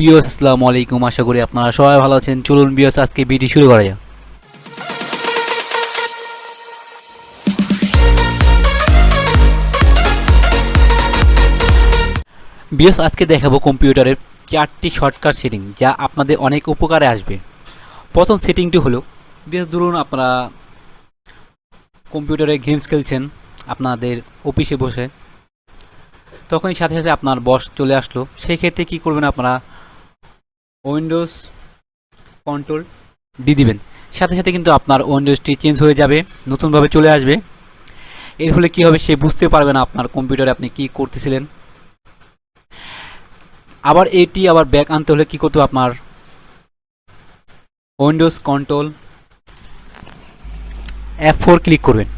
বিয়স আসসালামু আলাইকুম, আশা করি আপনারা সবাই ভালো আছেন। চলুন বিয়স আজকে ভিডিও শুরু করা যাক। বিয়স আজকে দেখাবো কম্পিউটারের 4টি শর্টকাট সেটিং যা আপনাদের অনেক উপকারে আসবে। প্রথম সেটিংটি হলো, বিয়স ধরুন আপনারা কম্পিউটারে গেমস খেলছেন আপনাদের অফিসে বসে, তখনই সাথে সাথে আপনার বস চলে আসলো। সেই ক্ষেত্রে কী করবেন, আপনারা উইন্ডোজ কন্ট্রোল দিয়ে দিবেন, সাথে সাথে কিন্তু আপনার উইন্ডোজটি চেঞ্জ হয়ে যাবে, নতুনভাবে চলে আসবে। এর ফলে কী হবে, সে বুঝতে পারবে না আপনার কম্পিউটারে আপনি কি করতেছিলেন। আবার এটি আবার ব্যাক আনতে হলে কী করতে হবে, আপনার উইন্ডোজ কন্ট্রোল F4 ক্লিক করবেন।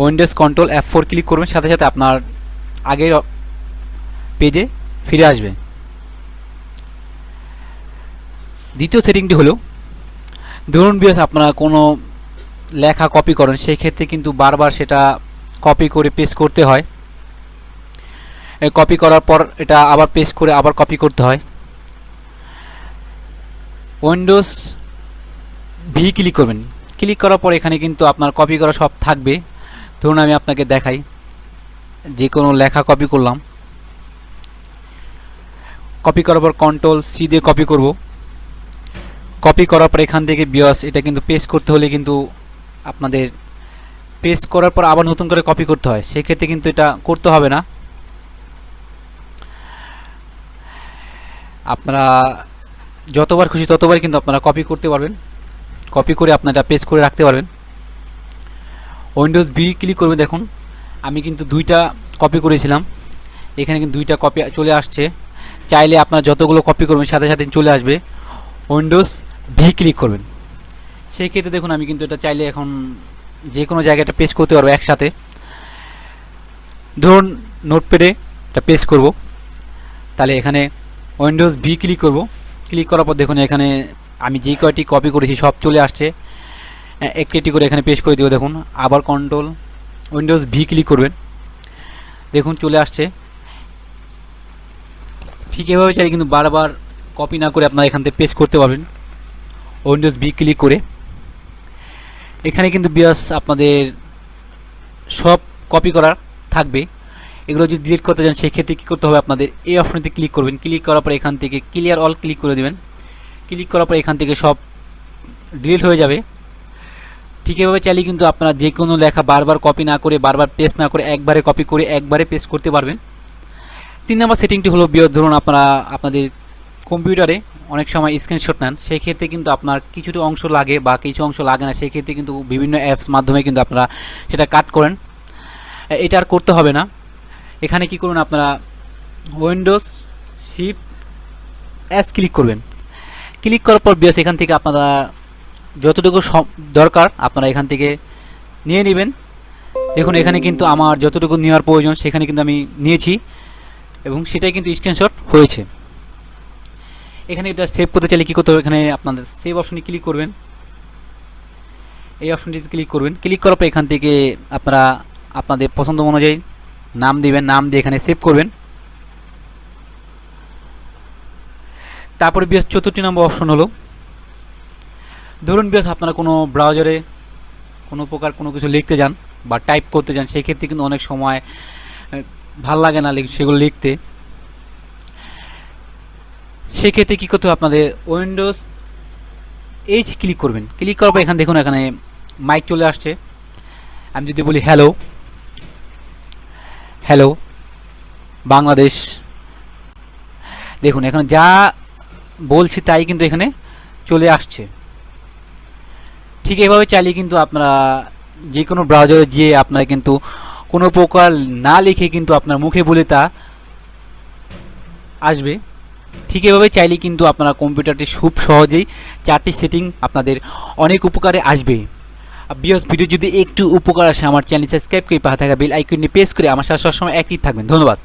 উইন্ডোজ কন্ট্রোল F4 ক্লিক করবেন, সাথে সাথে আপনার আগের পেজে ফিরে আসবে। দ্বিতীয় সেটিংটি হলো, ধরুন বিয়স আপনারা কোনো লেখা কপি করেন, সেই ক্ষেত্রে কিন্তু বারবার সেটা কপি করে পেস্ট করতে হয়। কপি করার পর এটা আবার পেস্ট করে আবার কপি করতে হয়। উইন্ডোজ ভি ক্লিক করবেন, ক্লিক করার পর এখানে কিন্তু আপনার কপি করা সব থাকবে। ধরুন আমি আপনাকে দেখাই, যে কোনো লেখা কপি করলাম, কপি করার পর কন্ট্রোল সি দিয়ে কপি করব। কপি করার পর এখান থেকে বিয়স এটা কিন্তু পেস্ট করতে হলে কিন্তু আপনাদের পেস্ট করার পর আবার নতুন করে কপি করতে হয়, সেক্ষেত্রে কিন্তু এটা করতে হবে না। আপনারা যতবার খুশি ততবার কিন্তু আপনারা কপি করতে পারবেন, কপি করে আপনারা পেস্ট করে রাখতে পারবেন। উইন্ডোজ বি ক্লিক করবে, দেখুন আমি কিন্তু 2টা কপি করেছিলাম, এখানে কিন্তু 2টা কপি চলে আসছে। চাইলে আপনারা যতগুলো কপি করবেন সাথে সাথে চলে আসবে। উইন্ডোজ ভি ক্লিক করবেন, সেই ক্ষেত্রে দেখুন আমি কিন্তু এটা চাইলে এখন যে কোনো জায়গায় এটা পেস্ট করতে পারবো একসাথে। ধরুন নোটপ্যাডে এটা পেস্ট করব, তাহলে এখানে উইন্ডোজ ভি ক্লিক করব। ক্লিক করার পর দেখুন এখানে আমি যে কয়টি কপি করেছি সব চলে আসছে, একটি একটি করে এখানে পেস্ট করে দিব। দেখুন আবার কন্ট্রোল উইন্ডোজ ভি ক্লিক করবেন, দেখুন চলে আসছে। ঠিক এভাবে চাই কিন্তু বারবার কপি না করে আপনারা এখান থেকে পেস্ট করতে পারবেন উইন্ডোজ ভি ক্লিক করে। এখানে কিন্তু বিয়াস আপনাদের সব কপি করা থাকবে। এগুলো যদি ডিলিট করতে চান সেক্ষেত্রে কী করতে হবে, আপনাদের এই অপশনটি ক্লিক করবেন। ক্লিক করার পর এখান থেকে ক্লিয়ার অল ক্লিক করে দেবেন। ক্লিক করার পর এখান থেকে সব ডিলিট হয়ে যাবে। ঠিক এভাবে চাইলে কিন্তু আপনারা যে কোনো লেখা বারবার কপি না করে, বারবার পেস্ট না করে, একবারে কপি করে একবারে পেস্ট করতে পারবেন। 3 নম্বর সেটিংটি হলো, বিয়স ধরুন আপনারা আপনাদের কম্পিউটারে অনেক সময় স্ক্রিনশট নেন, সেই ক্ষেত্রে কিন্তু আপনার কিছুটা অংশ লাগে বা কিছু অংশ লাগে না, সেই ক্ষেত্রে কিন্তু বিভিন্ন অ্যাপস মাধ্যমে কিন্তু আপনারা সেটা কাট করেন। এটা আর করতে হবে না। এখানে কি করুন, আপনারা উইন্ডোজ শিফট এস ক্লিক করবেন। ক্লিক করার পর বিয়স এখান থেকে আপনারা যতটুকু দরকার আপনারা এখান থেকে নিয়ে নেবেন। দেখুন এখানে কিন্তু আমার যতটুকু নেওয়ার প্রয়োজন সেখানে কিন্তু আমি নিয়েছি এবং সেটাই কিন্তু স্ক্রিনশট হয়েছে। এখানে এটা সেভ করতে চাইলে কী করতে হবে, এখানে আপনাদের সেভ অপশনে ক্লিক করবেন, এই অপশনটিতে ক্লিক করবেন। ক্লিক করার পর এখান থেকে আপনারা আপনাদের পছন্দ অনুযায়ী নাম দিবেন, নাম দিয়ে এখানে সেভ করবেন। তারপরে বিয়স 4টি নম্বর অপশন হলো, ধরুন বিয়স আপনারা কোনো ব্রাউজারে কোনো প্রকার কোনো কিছু লিখতে যান বা টাইপ করতে যান, সেক্ষেত্রে কিন্তু অনেক সময় ভাল লাগে না সেগুলো লিখতে। সেক্ষেত্রে কী করতে হবে, আপনাদের উইন্ডোজ এইচ ক্লিক করবেন। ক্লিক করার পর এখানে দেখুন এখানে মাইক চলে আসছে। আমি যদি বলি হ্যালো হ্যালো বাংলাদেশ, দেখুন এখানে যা বলছি তাই কিন্তু এখানে চলে আসছে। ঠিক এভাবে চাইলে কিন্তু আপনারা যে কোনো ব্রাউজারে গিয়ে আপনারা কিন্তু কোনো প্রকার না লিখে কিন্তু আপনার মুখে বলে তা আসবে। ঠিক এভাবে চাইলে কিন্তু আপনারা কম্পিউটারটি খুব সহজেই 4টি সেটিং আপনাদের অনেক উপকারে আসবে। বিয়স ভিডিও যদি একটু উপকার আসে, আমার চ্যানেল সাবস্ক্রাইব করে পাশে থাকা বেল আইকনটি প্রেস করে আমার সাথে সবসময় অ্যাক্টিভ থাকবেন। ধন্যবাদ।